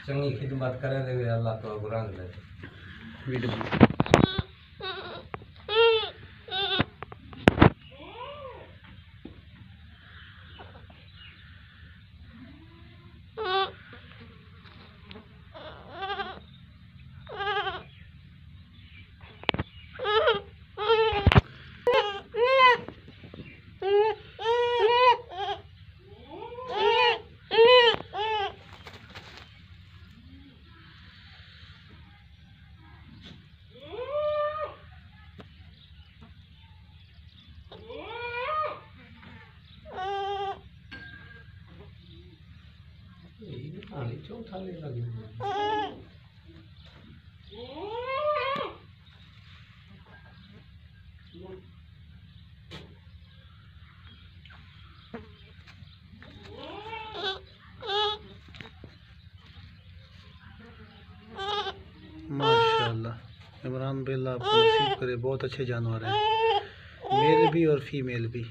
चंगी खिदमत करे देवे अल्लाह तो रंग ले चौथा ले लगी माशाल्लाह। इमरान बिल्ला आपको नसीब करे, बहुत अच्छे जानवर हैं, मेल भी और फीमेल भी।